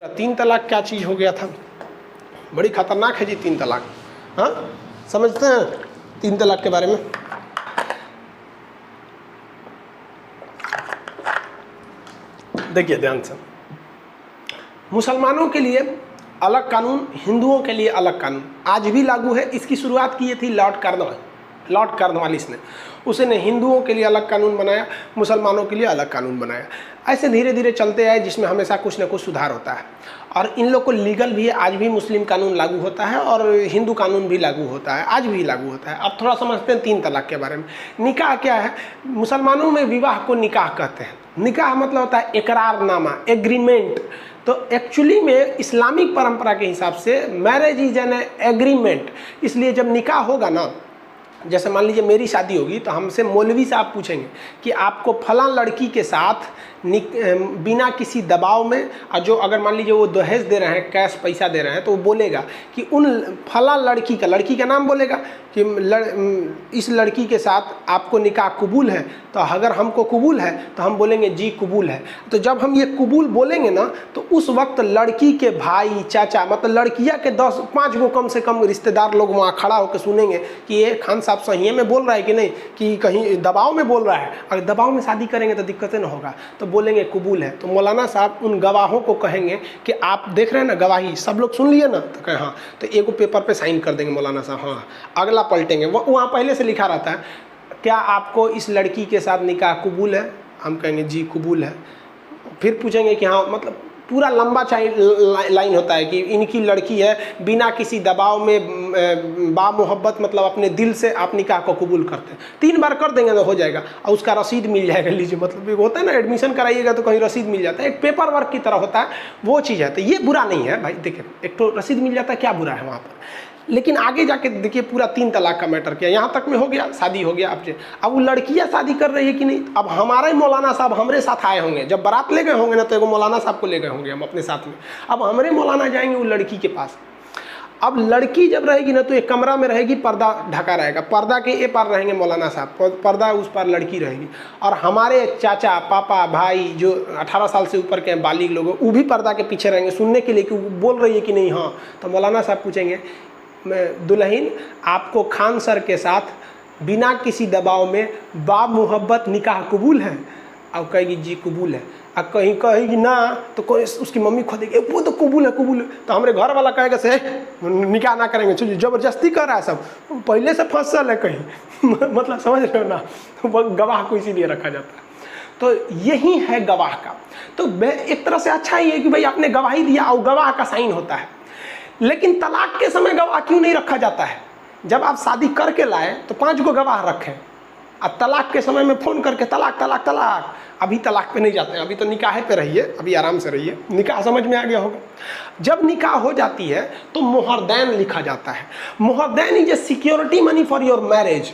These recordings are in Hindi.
तीन तलाक क्या चीज़ हो गया था? बड़ी खतरनाक है जी तीन तलाक। हाँ, समझते हैं तीन तलाक के बारे में? देखिए ध्यान से, मुसलमानों के लिए अलग कानून, हिंदुओं के लिए अलग कानून आज भी लागू है। इसकी शुरुआत की थी लॉर्ड कॉर्नवालिस ने। उसने हिंदुओं के लिए अलग कानून बनाया, मुसलमानों के लिए अलग कानून बनाया। ऐसे धीरे धीरे चलते आए, जिसमें हमेशा कुछ ना कुछ सुधार होता है। और इन लोग को लीगल भी आज भी मुस्लिम कानून लागू होता है और हिंदू कानून भी लागू होता है, आज भी लागू होता है। अब थोड़ा समझते हैं तीन तलाक के बारे में। निकाह क्या है? मुसलमानों में विवाह को निकाह कहते हैं। निकाह मतलब होता है इकरारनामा, एग्रीमेंट। तो एक्चुअली में इस्लामिक परंपरा के हिसाब से मैरिज इज एन एग्रीमेंट। इसलिए जब निकाह होगा ना, जैसे मान लीजिए मेरी शादी होगी तो हमसे मौलवी साहब पूछेंगे कि आपको फलां लड़की के साथ बिना किसी दबाव में, और जो अगर मान लीजिए वो दहेज दे रहे हैं, कैश पैसा दे रहे हैं, तो वो बोलेगा कि उन फलां लड़की का नाम बोलेगा कि इस लड़की के साथ आपको निकाह कबूल है। तो अगर हमको कबूल है तो हम बोलेंगे जी कबूल है। तो जब हम ये कबूल बोलेंगे ना, तो उस वक्त लड़की के भाई, चाचा, मतलब लड़कियां के 10-5 गो कम से कम रिश्तेदार लोग वहाँ खड़ा होकर सुनेंगे कि ये खान साहब सही में बोल रहा है कि नहीं, कि कहीं दबाव में बोल रहा है। अगर दबाव में शादी करेंगे तो दिक्कतें ना होगा, तो बोलेंगे कबूल है। तो मौलाना साहब उन गवाहों को कहेंगे कि आप देख रहे हैं ना गवाही, सब लोग सुन लिए ना? तो कहें हाँ। तो एक पेपर पे साइन कर देंगे मौलाना साहब, हाँ। अगला पलटेंगे, वहाँ पहले से लिखा रहता है, क्या आपको इस लड़की के साथ निकाह कबूल है? हम कहेंगे जी कबूल है। फिर पूछेंगे कि हाँ, मतलब पूरा लंबा लाइन होता है कि इनकी लड़की है, बिना किसी दबाव में बामोहब्बत, मतलब अपने दिल से आप निकाह को कबूल करते हैं। 3 बार कर देंगे तो हो जाएगा, और उसका रसीद मिल जाएगा। लीजिए, मतलब एक होता है ना, एडमिशन कराइएगा तो कहीं रसीद मिल जाता है, एक पेपर वर्क की तरह होता है, वो चीज़ है। तो ये बुरा नहीं है भाई, देखिए एक तो रसीद मिल जाता है, क्या बुरा है वहाँ पर। लेकिन आगे जाके देखिए पूरा तीन तलाक का मैटर किया, यहाँ तक में हो गया, शादी हो गया। अब वो लड़कियाँ शादी कर रही है कि नहीं? अब हमारे मौलाना साहब हमारे साथ आए होंगे, जब बारात ले गए होंगे ना, तो एगो मौलाना साहब को ले गए होंगे हम अपने साथ में। अब हमारे मौलाना जाएंगे वो लड़की के पास। अब लड़की जब रहेगी ना, तो एक कमरा में रहेगी, पर्दा ढका रहेगा, पर्दा के ए पार रहेंगे मौलाना साहब, पर्दा उस पार लड़की रहेगी। और हमारे चाचा, पापा, भाई जो 18 साल से ऊपर के बालिग लोग, वो भी पर्दा के पीछे रहेंगे सुनने के लिए कि वो बोल रही है कि नहीं। हाँ, तो मौलाना साहब पूछेंगे, मैं दुल्हन आपको खान सर के साथ बिना किसी दबाव में बामोहब्बत निकाह कबूल है? अब कहेगी जी कबूल है। अब कहीं कहेगी ना, तो कोई उसकी मम्मी खोदेगी, वो तो कबूल है कबूल है। तो हमारे घर वाला कहेगा से निकाह ना करेंगे, चलिए जबरदस्ती कर रहा है, सब पहले से फसल है कहीं मतलब समझ रहे हो ना, गवाह को इसीलिए रखा जाता है। तो यही है गवाह का। तो एक तरह से अच्छा ही है कि भाई आपने गवाही दिया और गवाह का साइन होता है। लेकिन तलाक के समय गवाह क्यों नहीं रखा जाता है? जब आप शादी करके लाए तो 5 गो गवाह रखें, अब तलाक के समय में फ़ोन करके तलाक तलाक तलाक, अभी तलाक पे नहीं जाते हैं, अभी तो निकाह पे रहिए, अभी आराम से रहिए। निकाह समझ में आ गया होगा। जब निकाह हो जाती है तो मोहरदैन लिखा जाता है। मोहरदैन is a security money for your marriage.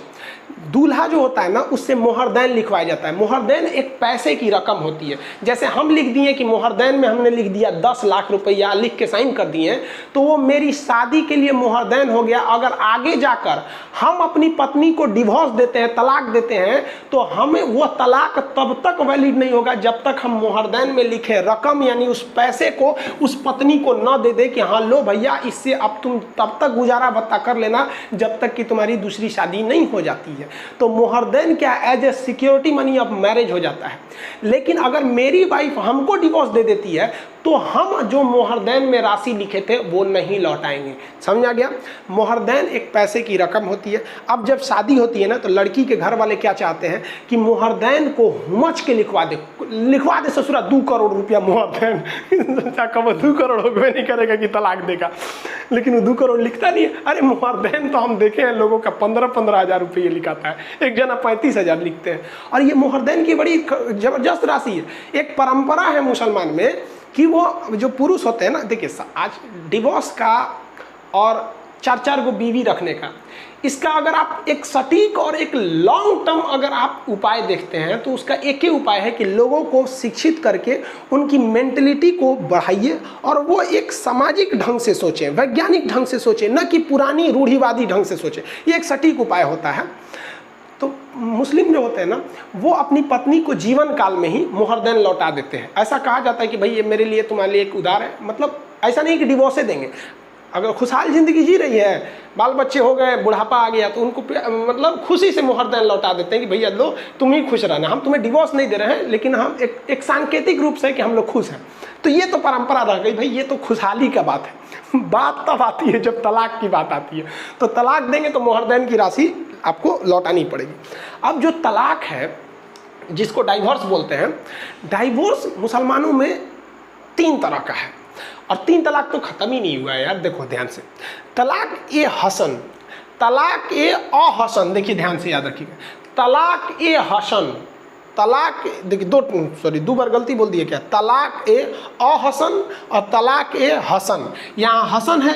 दूल्हा जो होता है ना, उससे मोहरदैन लिखवाया जाता है। मोहरदैन एक पैसे की रकम होती है। जैसे हम लिख दिए कि मोहरदैन में हमने लिख दिया 10 लाख रुपया, लिख के साइन कर दिए, तो वो मेरी शादी के लिए मोहरदैन हो गया। अगर आगे जाकर हम अपनी पत्नी को डिवोर्स देते हैं, तलाक देते हैं, तो हमें वो तलाक तब तक वैलिड नहीं होगा जब तक हम मोहरदैन में लिखे रकम, यानी उस पैसे को उस पत्नी को न दे दे कि हाँ लो भैया, इससे अब तुम तब तक गुजारा भत्ता कर लेना जब तक कि तुम्हारी दूसरी शादी नहीं हो जाती है। तो मोहरदैन क्या, as a security money of marriage हो जाता है। लेकिन अगर मेरी वाइफ हमको डिवोर्स दे देती है, तो हम जो मोहरदैन में राशि लिखे थे वो नहीं लौटाएंगे। समझ आ गया? मोहरदैन एक पैसे की रकम होती है। अब जब शादी होती है ना, तो लड़की के घर वाले क्या चाहते हैं कि मोहरदैन को हुमच के लिखवा दे ससुरा 2 करोड़ रुपया मोहरदैन कब 2 करोड़ होगा नहीं करेगा कि तलाक देगा, लेकिन वो 2 करोड़ लिखता नहीं है। अरे मोहरदैन तो हम देखे हैं लोगों का 15-15 हज़ार रुपये लिखाता है, एक जना 35,000 लिखते हैं। और ये मोहरदैन की बड़ी जबरदस्त राशि है। एक परंपरा है मुसलमान में कि वो जो पुरुष होते हैं ना, देखिए आज डिवोर्स का और 4-4 गो बीवी रखने का, इसका अगर आप एक सटीक और एक लॉन्ग टर्म अगर आप उपाय देखते हैं, तो उसका एक ही उपाय है कि लोगों को शिक्षित करके उनकी मेंटलिटी को बढ़ाइए और वो एक सामाजिक ढंग से सोचें, वैज्ञानिक ढंग से सोचें, न कि पुरानी रूढ़िवादी ढंग से सोचें। ये एक सटीक उपाय होता है। तो मुस्लिम जो होते हैं ना, वो अपनी पत्नी को जीवन काल में ही मुहरदैन लौटा देते हैं। ऐसा कहा जाता है कि भाई ये मेरे लिए तुम्हारे लिए एक उधार है, मतलब ऐसा नहीं कि डिवोर्स देंगे। अगर खुशहाल ज़िंदगी जी रही है, बाल बच्चे हो गए, बुढ़ापा आ गया, तो उनको मतलब खुशी से मुहरदैन लौटा देते हैं कि भैया लो तुम ही खुश रहना, हम तुम्हें डिवोर्स नहीं दे रहे हैं, लेकिन हम एक सांकेतिक रूप से कि हम लोग खुश हैं। तो ये तो परंपरा रह गई भाई, ये तो खुशहाली का बात है। बात तब आती है जब तलाक की बात आती है, तो तलाक देंगे तो मुहरदैन की राशि आपको लौटानी पड़ेगी। अब जो तलाक है, जिसको डाइवोर्स बोलते हैं, डाइवोर्स मुसलमानों में 3 तरह का है, और 3 तलाक तो ख़त्म ही नहीं हुआ है यार। देखो ध्यान से, तलाक ए हसन, तलाक ए अहसन, देखिए ध्यान से याद रखिएगा, तलाक ए हसन, तलाक, देखिए 2 बार गलती बोल दिए क्या, तलाक ए अहसन और तलाक ए हसन। यहाँ हसन है